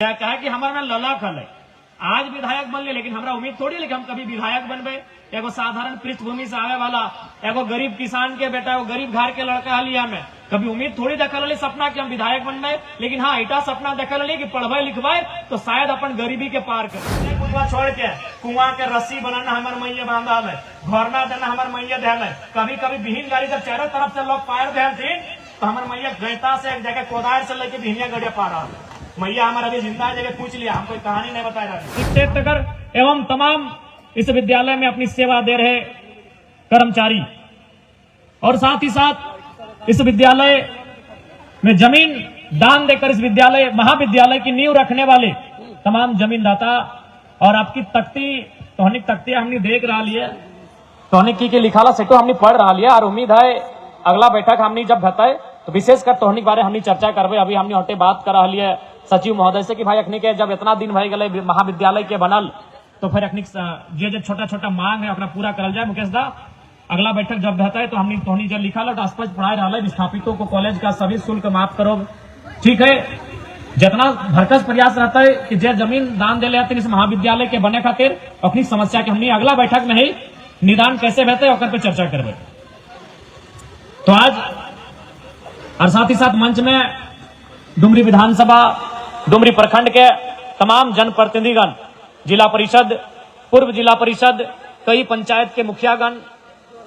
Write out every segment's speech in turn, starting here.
कहा कि हमारे में लला खल है, आज विधायक बन ले, लेकिन हमारा उम्मीद थोड़ी है कि हम कभी विधायक बनबे। एगो साधारण पृष्ठभूमि से आवे वाला एगो गरीब किसान के बेटा, एगो गरीब घर के लड़का हलिया में कभी उम्मीद थोड़ी देखल रही सपना कि हम विधायक बनबे। लेकिन हाँ, इटा सपना देखल रही कि पढ़बे लिखबे तो शायद अपन गरीबी के पार कर। कुआं छोड़ के कुआं के रस्सी बनाना हमारे मैया बांधा है, घरना देना हमारे मैया दहल है। कभी कभी विहीन गाड़ी जब चारों तरफ से लोग पार दहल थी तो हमारे मैया गैता से एक जगह कोदार से लेके विहिनिया गड़िया पार रहा। मैया हमारा अभी जिंदा जगह पूछ लिया, हम कोई कहानी नहीं बता रहा। शिक्षक एवं तमाम इस विद्यालय में अपनी सेवा दे रहे कर्मचारी और साथ ही साथ इस विद्यालय में जमीन दान देकर इस विद्यालय महाविद्यालय की नींव रखने वाले तमाम जमीनदाता और आपकी तोहनिक तख्ती हमने देख रहा लिया, तोहनिक की लिखाला सेटो हमने पढ़ रहा लिया और उम्मीद है अगला बैठक हमने जब बताए तो विशेषकर तोहनिक बारे हमने चर्चा करबे। अभी हमने हटे बात कर रहा लिया सचिव महोदय से कि भाई अखनी के जब इतना दिन भय गए महाविद्यालय के बनल तो फिर अखनी जो छोटा छोटा मांग है पूरा करल जाए। मुकेश दा, अगला बैठक जब बहता है तो हमने तोहनी जब लिखा लो स्पष्ट पढ़ाई रहा है विस्थापितों को कॉलेज का सभी शुल्क माफ करो। ठीक है, जितना भरकस प्रयास रहता है कि जो जमीन दान दे लेते इस महाविद्यालय के बने खातिर अपनी समस्या के हमने अगला बैठक में ही निदान कैसे बहते है पे चर्चा करबे। तो आज और साथ ही साथ मंच में डुमरी विधानसभा डुमरी प्रखंड के तमाम जनप्रतिनिधिगण, जिला परिषद, पूर्व जिला परिषद, कई पंचायत के मुखियागण,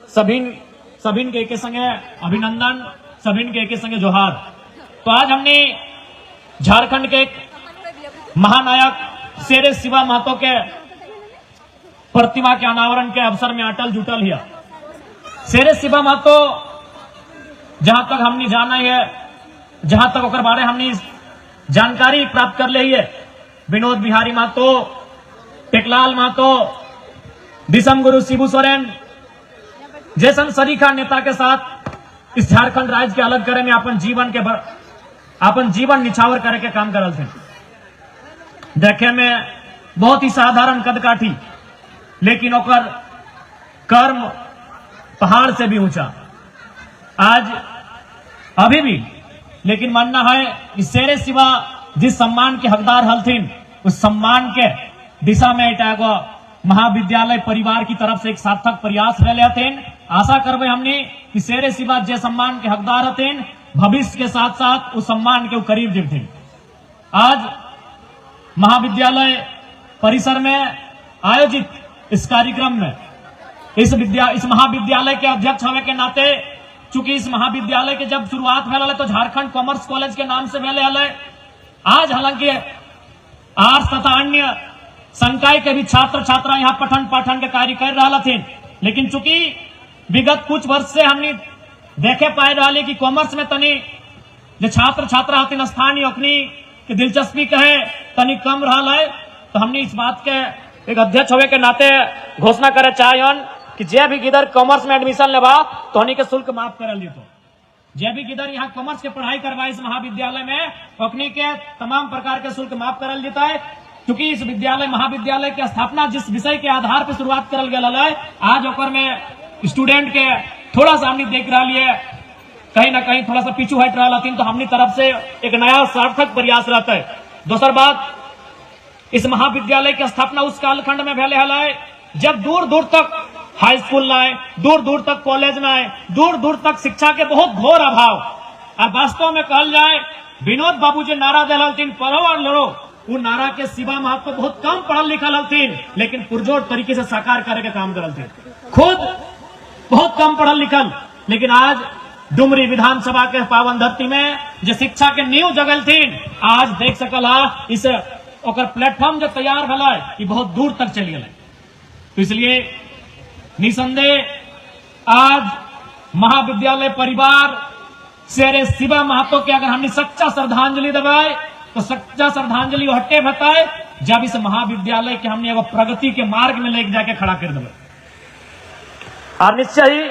सभी के एक संगे अभिनंदन, सभी के एक संगे जोहार। तो आज हमने झारखंड के एक महानायक शेरे शिवा महतो के प्रतिमा के अनावरण के अवसर में अटल जुटल हिया। शेरे शिवा महतो जहां तक हमने जाना है, जहां तक ओकर बारे हमने जानकारी प्राप्त कर ली है, विनोद बिहारी महतो, टेकलाल महतो, दिसम गुरु शिबू सोरेन जैसन सरीखा नेता के साथ इस झारखंड राज्य के अलग करे में अपन जीवन निछावर करे के काम करल थे। देखे में बहुत ही साधारण कदकाठी, लेकिन ओकर कर्म पहाड़ से भी ऊंचा। आज अभी भी लेकिन मानना है कि शेरे शिवा जिस सम्मान के हकदार हलथिन उस सम्मान के दिशा में एगो महाविद्यालय परिवार की तरफ से एक सार्थक प्रयास रहे। आशा करबे हमने कि शेरे शिवा जे सम्मान के हकदार हथिन भविष्य के साथ साथ उस सम्मान के करीब जीवथिन। आज महाविद्यालय परिसर में आयोजित इस कार्यक्रम में इस महाविद्यालय के अध्यक्ष होने के नाते, चूंकि इस महाविद्यालय के जब शुरुआत भेल तो झारखंड कॉमर्स कॉलेज के नाम से भेले हल। आज हालांकि आर्ट्स तथा अन्य संकाय के भी छात्र छात्रा यहाँ पठन पाठन के कार्य कर रहा थे, लेकिन चूंकि विगत कुछ वर्ष से हमने देखे पाए रहा कि कॉमर्स में तनी जो छात्र छात्रा हथिन स्थानीय ओखनी के दिलचस्पी कहे तनी कम रहा है। तो हमने इस बात के एक अध्यक्ष होने के नाते घोषणा करे चाहन कि जे भी किधर कॉमर्स में एडमिशन लेवा तो हनी के शुल्क माफ करल दीतो। जे भी किधर यहाँ कॉमर्स के पढ़ाई करवा इस महाविद्यालय में ओखनी के तमाम प्रकार के शुल्क माफ करल देता है। क्योंकि इस महाविद्यालय की स्थापना जिस विषय के आधार पर शुरुआत करल गया है, आज ओकर में स्टूडेंट के थोड़ा सा हमने देख रहा है कहीं ना कहीं थोड़ा सा पीछू हट रहा थी। तो हमने तरफ से एक नया सार्थक प्रयास रहता है। दूसर बात, इस महाविद्यालय की स्थापना उस कालखंड में भेले है जब दूर दूर तक हाई स्कूल ना आए, दूर दूर तक कॉलेज ना आए, दूर दूर तक शिक्षा के बहुत घोर अभाव। और वास्तव में कहल जाए विनोद बाबू जो नारा दिल पढ़ो और लड़ो, वो नारा के शिवा महतो बहुत कम पढ़ल लिखल हथिन, लेकिन पुरजोर तरीके से साकार करे के काम करल थे। खुद बहुत कम पढ़ल लिखल, लेकिन आज डुमरी विधानसभा के पावन धरती में जो शिक्षा के नींव जगल थी, आज देख सकल इस ओकर प्लेटफॉर्म जो तैयार भला ये बहुत दूर तक चल गए। तो इसलिए निसंदेह आज महाविद्यालय परिवार शेरे शिवा महतो के अगर हमने सच्चा श्रद्धांजलि दबाए तो सच्चा श्रद्धांजलि हटे बताए जब इस महाविद्यालय के हमने एगो प्रगति के मार्ग में लेके जाके खड़ा कर देवे। और निश्चय ही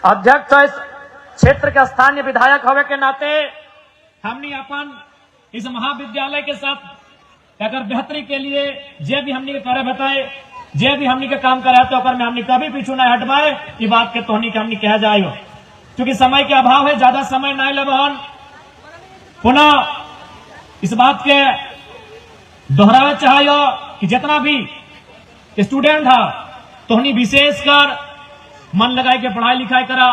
अध्यक्ष इस क्षेत्र के स्थानीय विधायक होवे के नाते हमने अपन इस महाविद्यालय के साथ अगर बेहतरी के लिए जे भी हमने करे बताए, जे भी हमने के काम करे तो में हमने कभी पीछू नहीं हटवाए। ये बात के तोहनी के हमने कह जाए, क्योंकि समय के अभाव है, ज्यादा समय नहीं लेबहन। पुनः इस बात के दोहरावे चाहिए कि जितना भी स्टूडेंट है तोहनी विशेषकर मन लगाए के पढ़ाई लिखाई करा।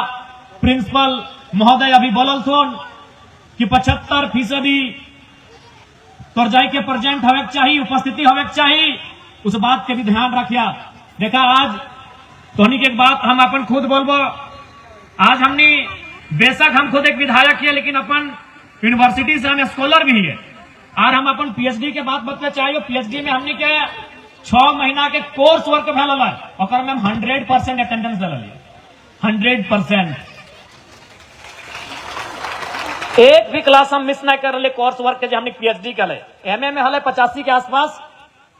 प्रिंसिपल महोदय अभी बोलल थोन कि 75% तोर जाए के प्रेजेंट होवे के चाहिए, उपस्थिति होवे के चाहिए, उस बात के भी ध्यान रखिया। देखा आज तोहनी की एक बात हम अपन खुद बोलबो, आज हमने बेशक हम खुद एक विधायक है लेकिन अपन यूनिवर्सिटी से हम स्कॉलर भी है और हम अपन पीएचडी के बात बताना चाहिए। पीएचडी में हमने के 6 महीना के कोर्स वर्क भेल और में 100% अटेंडेंस दिल 100%। एक भी क्लास हम मिस नहीं कर रहे कोर्स वर्क के, हमने पीएचडी कर ले। एमए में हल 85 के आसपास,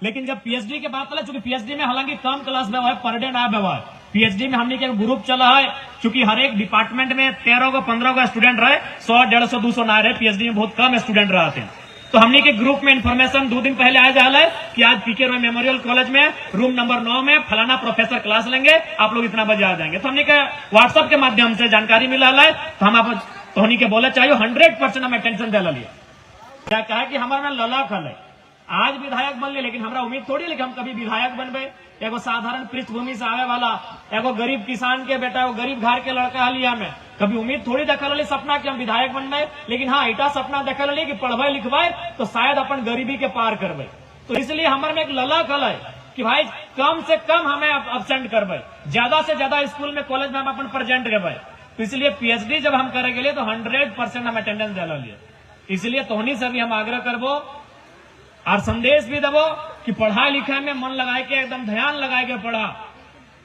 लेकिन जब पीएचडी के बात चले, चूंकि पीएचडी में हालांकि कम क्लास में पर डे ना व्यवहार, पीएचडी में हमने के ग्रुप चला है, चूंकि हर एक डिपार्टमेंट में 13 को 15 को स्टूडेंट रहे, 100 150 200 ना रहे। पीएचडी में बहुत कम स्टूडेंट रहते हैं, तो हमने के ग्रुप में इन्फॉर्मेशन 2 दिन पहले आ जाए है कि आज पीके रॉय मेमोरियल कॉलेज में रूम नंबर 9 में फलाना प्रोफेसर क्लास लेंगे, आप लोग इतना बजे आ जाएंगे। तो हमने के व्हाट्सएप के माध्यम से जानकारी मिला है, तो हम आप तोहनी के बोले चाहिए 100% हम अटेंशन दे लिया। क्या कहा कि हमारे में ललक है, आज विधायक बन ले, लेकिन हमारा उम्मीद थोड़ी लेकिन हम कभी विधायक बनबे। एगो साधारण पृष्ठभूमि से आवे वाला एगो गरीब किसान के बेटा, एगो गरीब घर के लड़का हलिया में कभी उम्मीद थोड़ी देखा ली सपना कि हम विधायक बनबे। लेकिन हाँ, इटा सपना देखा ली कि पढ़बे लिखबे तो शायद अपन गरीबी के पार करबे। तो इसलिए हमारे में एक ललक है कि भाई कम से कम हमें अब्सेंट करबे, ज्यादा से ज्यादा स्कूल में कॉलेज में हम अपन प्रेजेंट करबे। तो इसलिए पीएचडी जब हम करेंगे तो 100% हम अटेंडेंस दे लिए। इसलिए तोहनी से भी हम आग्रह करबो और संदेश भी देवो कि पढ़ाई लिखाई में मन लगाए के एकदम ध्यान लगाए के पढ़ा।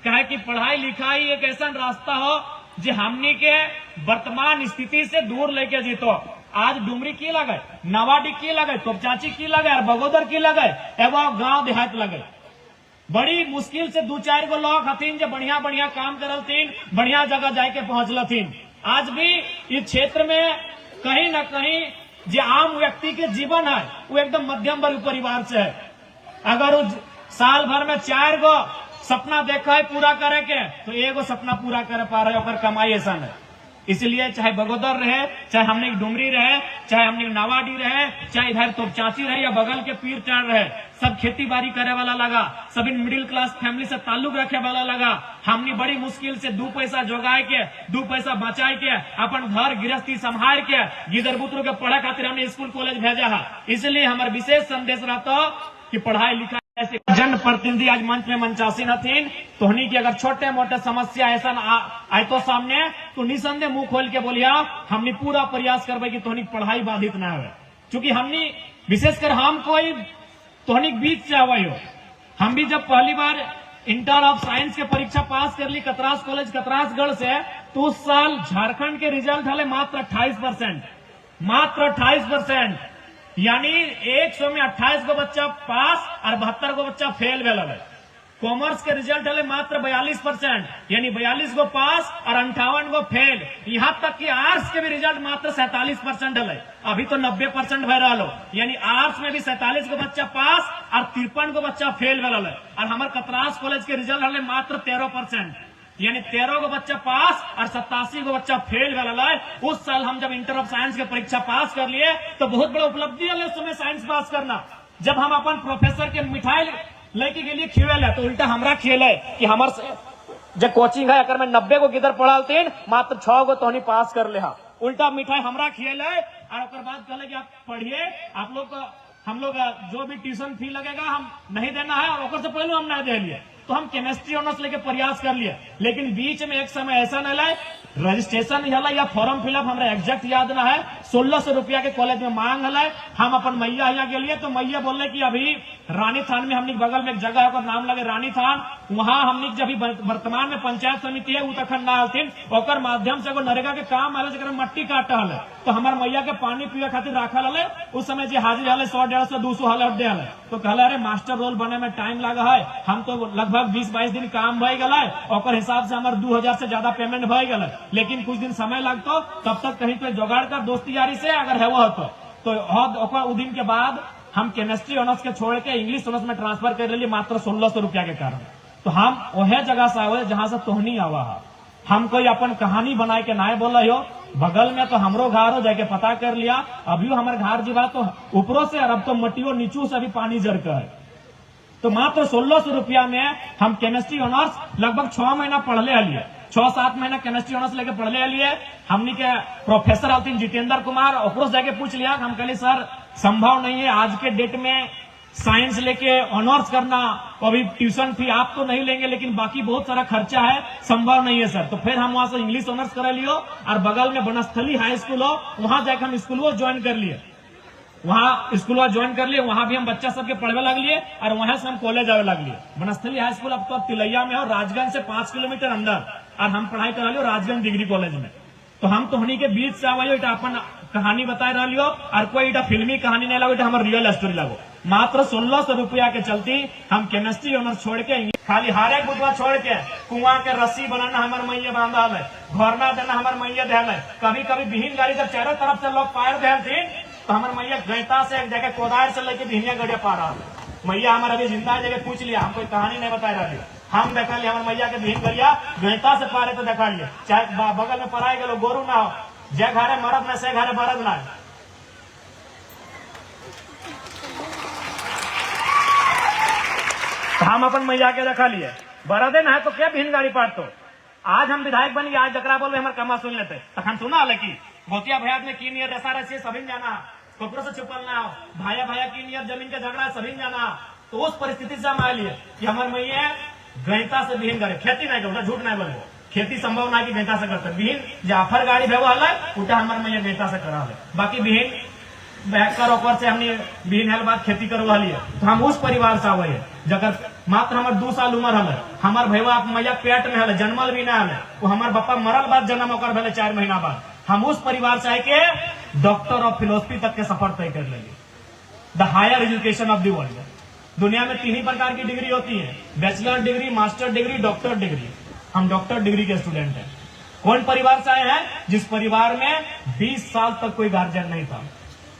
कहे कि पढ़ाई लिखाई एक ऐसा रास्ता हो जो हमनी के वर्तमान स्थिति से दूर लेके जीतो। आज डुमरी की लगे, नवाडी की लगे, तोपचाची की लगे और बगोदर की लगे, एवं गांव देहात लगे। बड़ी मुश्किल से 2-4 गो लोग हथिन जो बढ़िया बढ़िया काम करलथिन, बढ़िया जगह जाके पहुंचलथिन। आज भी इस क्षेत्र में कहीं न कहीं जो आम व्यक्ति के जीवन है वो एकदम मध्यम वर्ग परिवार से है। अगर वो साल भर में 4 गो सपना देखा है पूरा करे के, तो एगो सपना पूरा करे पा रहे ओकर कमाई ऐसा है। इसलिए चाहे बगोदर रहे, चाहे हमने डुमरी रहे, चाहे हमने नवाडी रहे, चाहे इधर तोपचाची रहे या बगल के पीर चार रहे, सब खेती बाड़ी करे वाला लगा, सभी मिडिल क्लास फैमिली से ताल्लुक रखे वाला लगा। हमने बड़ी मुश्किल से 2 पैसा जोगाए के, 2 पैसा बचाए के, अपन घर गृहस्थी संभाल के गिदर बुतरू के पढ़े खातिर हमने स्कूल कॉलेज भेजा है। इसलिए हमारा विशेष संदेश रहता कि पढ़ाई लिखाई ऐसे जन प्रतिनिधि आज मंच में मंचासीन हथिन, तोहनी की अगर छोटे मोटे समस्या ऐसा आए तो सामने, तो निसंदेह मुंह खोल के बोलिया, हमने पूरा प्रयास करबे कि तोहनी पढ़ाई बाधित ना हो। क्योंकि हमने विशेषकर हम कोई तोहनी बीच से आवे हो, हम भी जब पहली बार इंटर ऑफ साइंस के परीक्षा पास कर ली कतरास कॉलेज कतरासगढ़ से, तो उस साल झारखंड के रिजल्ट हले मात्र 28%, मात्र 28%। यानी 100 में 28 गो बच्चा पास और 72 गो बच्चा फेल भेल है। कॉमर्स के रिजल्ट है मात्र 42%, यानी 42 गो पास और 58 गो फेल। यहाँ तक कि आर्ट्स के भी रिजल्ट मात्र 47% है। अभी तो 90% भय रहा हो, यानी आर्ट्स में भी 47 गो बच्चा पास और 53 गो बच्चा फेल भेल है। और हमारे कतरास कॉलेज के रिजल्ट है मात्र 13%, यानी 13 गो बच्चा पास और 87 गो बच्चा फेल भेल है। उस साल हम जब इंटर ऑफ साइंस के परीक्षा पास कर लिए तो बहुत बड़ा उपलब्धि है उस समय साइंस पास करना। जब हम अपन प्रोफेसर के मिठाई लेके के लिए खिवेल है, तो उल्टा हमरा खेल है कि हमारे जो कोचिंग है अगर मैं 90 गो किधर पढ़ालतीन, मात्र 6 गो तो पास कर ले। उल्टा मिठाई हमरा खेल है और उसके बाद कहले कि आप पढ़िए, आप लोग हम लोग जो भी ट्यूशन फी लगेगा हम नहीं देना है, और उससे पहले हम नहीं दे लिए। तो हम केमिस्ट्री ऑनर्स लेके प्रयास कर लिए, लेकिन बीच में एक समय ऐसा नहीं लाए, रजिस्ट्रेशन या फॉर्म फिलअप हमारा एग्जैक्ट याद ना है, 1600 रुपया के कॉलेज में मांग है। हम अपन मैया यहाँ के लिए, तो मैया बोले कि अभी रानी थान में हमने बगल में एक जगह है, नाम लगे रानी थान, वहां हमने जब वर्तमान में पंचायत समिति है तखन ना आलथिन, ओकर माध्यम से एगो नरेगा के काम आले जरा मट्टी काटल है, तो हमारे मैया के पानी पिए खातिर राखल है। उस समय जो हाजिर है 100 150 200 हल दे, तो कहला अरे मास्टर रोल बने में टाइम लगा है, हम तो लगभग 20-22 दिन काम भय गल, और हिसाब से हमारे 2000 से ज्यादा पेमेंट भय गल, लेकिन कुछ दिन समय लगतो, तब तक कहीं पे जुगाड़ कर दोस्ती यारी से अगर है वो तो दिन के बाद हम केमिस्ट्री ऑनर्स के छोड़ के इंग्लिश ऑनर्स में ट्रांसफर कर लिए मात्र 1600 रुपया के कारण। तो हम वह जगह से आवे जहां से तोहनी आवा है, हम कोई अपन कहानी बनाए के नाय बोल हो, बगल में तो हमरो घर हो, जाके पता कर लिया, अभी हमारे घर जीवा तो ऊपरों से, और अब तो मटियो नीचू से अभी पानी जर का है। तो मात्र 1600 रुपया में हम केमिस्ट्री ऑनर्स लगभग 6 महीना पढ़ले हलिए, 6-7 महीना केमिस्ट्री ऑनर्स लेके पढ़ले हलिए। हमनी के प्रोफेसर आते जितेंद्र कुमार, ओकरो से जाके पूछ लिया, हम कहली सर संभव नहीं है आज के डेट में साइंस लेके ऑनर्स करना, अभी ट्यूशन फी आप तो नहीं लेंगे लेकिन बाकी बहुत सारा खर्चा है, संभव नहीं है सर। तो फिर हम वहां से इंग्लिश ऑनर्स करा लियो, और बगल में बनस्थली हाई स्कूल हो, वहां जाकर हम स्कूल ज्वाइन कर लिए, वहां स्कूल ज्वाइन कर लिए, वहां भी हम बच्चा सबके पढ़वे लग लिए, और वहां से हम कॉलेज आवे लग लिए। बनस्थली हाई स्कूल अब तो तिलैया में हो, राजगंज से 5 किलोमीटर अंदर, और हम पढ़ाई करा लियो राजगंज डिग्री कॉलेज में। तो हम तोहनी के बीच से आवायो, अपन कहानी बताए रहा लियो, और कोई फिल्मी कहानी नहीं लगो, हमारे रियल स्टोरी लगो। मात्र 1600 रुपया के चलती हम केमिस्ट्री ऑनर्स छोड़ के, खाली हारे बुधवा छोड़ के, कुआं के रस्सी बनाना हमारे मैया बांधा है, घरना देना हमारे मैया दे है। कभी कभी बिहीन गाड़ी जब चारों तरफ से लोग पायर दे थी, तो हमारे मैया गैता से एक जगह कोदार से लेके बिहनिया गड़िया पा रहा है। मैया हमारा अभी जिंदा जगह पूछ लिया, हम कोई कहानी नहीं बता रहा है, हम देखा लिया हमारे मैया के बिहीन गरिया गैता से पारे तो देखा लिया, चाहे बगल में पराए गए गोरू ना हो, जय घरे मरद ना से घरे बरद ना। हम अपन मैया के देखा लिए, बरदे ना है तो क्या बिहीन गाड़ी पाट। तो आज हम विधायक बनी, आज जकरा बोल हमारे कमा सुन लेते, तक हम सुना कि गोतिया भैया में की नियत ऐसा रही सभी जाना, कपड़ों से छुपल ना हो, भाया भाया की नियत जमीन के झगड़ा सभी जाना। तो उस परिस्थिति से हम आ लिए कि हमारे मैया गैता से बिहीन गाड़ी, खेती नहीं करता, झूठ नहीं बोले, खेती संभव ना कि गैता से करते, बिहीन जाफर गाड़ी भेवा है उठा हमारे मैया गैता से करा है, बाकी बिहीन बैकर ऊपर से हमने बिहीन हल बात खेती करवा लिया। तो हम उस परिवार से आवे है, जगह मात्र हमारे 2 साल उम्र है, हमार भैया मैया पेट में है, जन्मल भी ना है, वो हमारे बापा मरल बाद जन्म होकर भेले 4 महीना बाद। हम उस परिवार से आए के डॉक्टर ऑफ फिलोसफी तक के सफर तय कर लेंगे, the higher education of the world. दुनिया में 3 ही प्रकार की डिग्री होती है, bachelor degree, master degree, doctor degree. हम डॉक्टर डिग्री के स्टूडेंट हैं। कौन परिवार से आए हैं? जिस परिवार में 20 साल तक कोई गार्जियन नहीं था,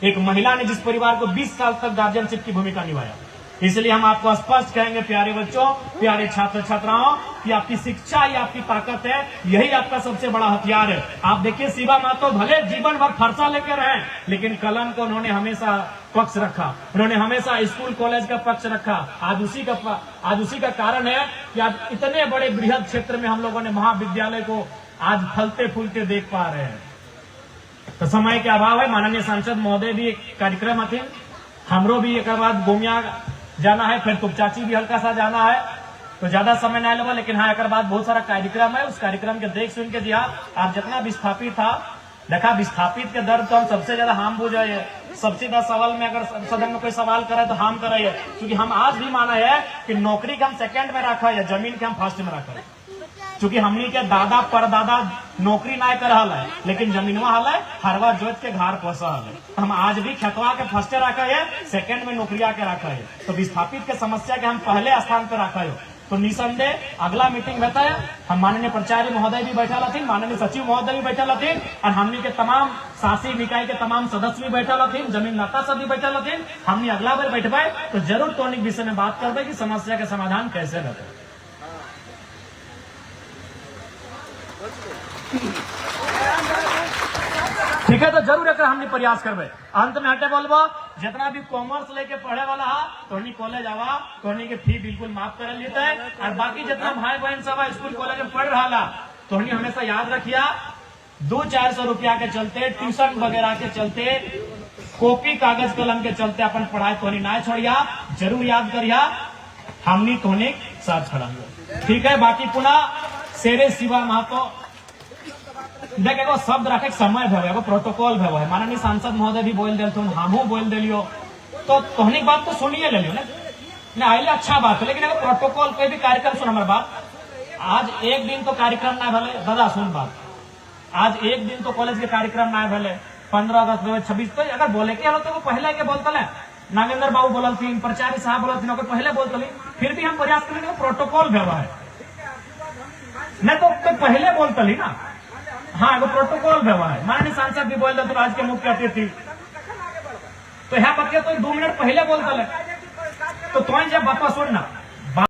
एक महिला ने जिस परिवार को 20 साल तक गार्जियनशिप की भूमिका निभाया। इसलिए हम आपको स्पष्ट कहेंगे प्यारे बच्चों, प्यारे छात्र छात्राओं, कि आपकी शिक्षा ही आपकी ताकत है, यही आपका सबसे बड़ा हथियार है। आप देखिए शिवा मातो भले जीवन भर फरसा लेकर रहे, लेकिन कलम को उन्होंने हमेशा पक्ष रखा, उन्होंने हमेशा स्कूल कॉलेज का पक्ष रखा। आज उसी का कारण है कि आज इतने बड़े बृहद क्षेत्र में हम लोगों ने महाविद्यालय को आज फलते फूलते देख पा रहे हैं। तो समय के अभाव है, माननीय सांसद महोदय भी एक कार्यक्रम थे, हमरो भी एक बाद गोमिया जाना है, फिर तुपचाची भी हल्का सा जाना है, तो ज्यादा समय नहीं लगा। लेकिन हाँ, एक बाद बहुत सारा कार्यक्रम है, उस कार्यक्रम के देख सुन के दिया। आप जितना विस्थापित था देखा, विस्थापित के दर्द तो हम सबसे ज्यादा हम बुझे। सबसे ज्यादा सवाल में अगर सदन में कोई सवाल करे तो हम करे, क्योंकि हम आज भी माना है कि नौकरी के हम सेकंड में रखा है, जमीन के हम फर्स्ट में रखा है। क्योंकि हमनी के दादा परदादा नौकरी ना कर है, लेकिन जमीनवा हल है, हरवा जोत के घर पोसा है। हम आज भी खेतवा के फर्स्ट रखा है, सेकंड में नौकरिया के रखा है। तो विस्थापित के समस्या के हम पहले स्थान पे रखा है। तो निसंदेह अगला मीटिंग रहता है, हम माननीय प्राचार्य महोदय भी बैठा लथिन, माननीय सचिव महोदय भी बैठा लथिन, और हमनी के तमाम शासी निकाय के तमाम सदस्य भी बैठा लथिन, जमीन लता सब भी बैठा लथिन। हमने अगला बार बैठबे तो जरूर टॉनिक विषय में बात करबे कि समस्या के समाधान कैसे रहते। ठीक है, तो जरूर एक हमने प्रयास करबे। अंत में हटे बोलबो, जितना भी कॉमर्स लेके पढ़े वाला है तोहनी कॉलेज आवा, तोहनी के फी बिल्कुल माफ कर लेते है। और बाकी जितना भाई बहन सब स्कूल कॉलेज में पढ़ रहा, तोहनी हमेशा याद रखिया, 200-400 रुपया के चलते, ट्यूशन वगैरह के चलते, कॉपी कागज कलम के चलते अपन पढ़ाई तोहनी ना छोड़िया, जरूर याद करिया, हमनी तोहनी साथ खड़ा। ठीक है, बाकी पुनः शेरे शिवा महतो देखे को शब्द रखे समय भवे, प्रोटोकॉल भवे। माननीय सांसद महोदय भी बोल दिल, हमू बोल दिलियो, तो तोहनी बात तो सुनिए ले लियो ना, आइले अच्छा बात है। लेकिन अगर प्रोटोकॉल कोई भी कार्यक्रम सुन हमारे बात, आज एक दिन तो कार्यक्रम ना भले, दादा सुन बात, आज एक दिन तो कॉलेज के कार्यक्रम ना भले, 15 अगस्त 2026 तो अगर बोले के तो वो पहले के बोलते है, नागेंद्र बाबू बोलती, प्राचार्य साहब बोलती, पहले बोलते, फिर भी हम प्रयास करेंगे प्रोटोकॉल भवा है, नहीं तो पहले बोलते ना। हाँ, वो प्रोटोकॉल भवा है। माननीय सांसद भी बोल दे, आज के मुख्य अतिथि तो यहाँ बच्चे तो 2 मिनट पहले बोलते, तो जब बापा सुनना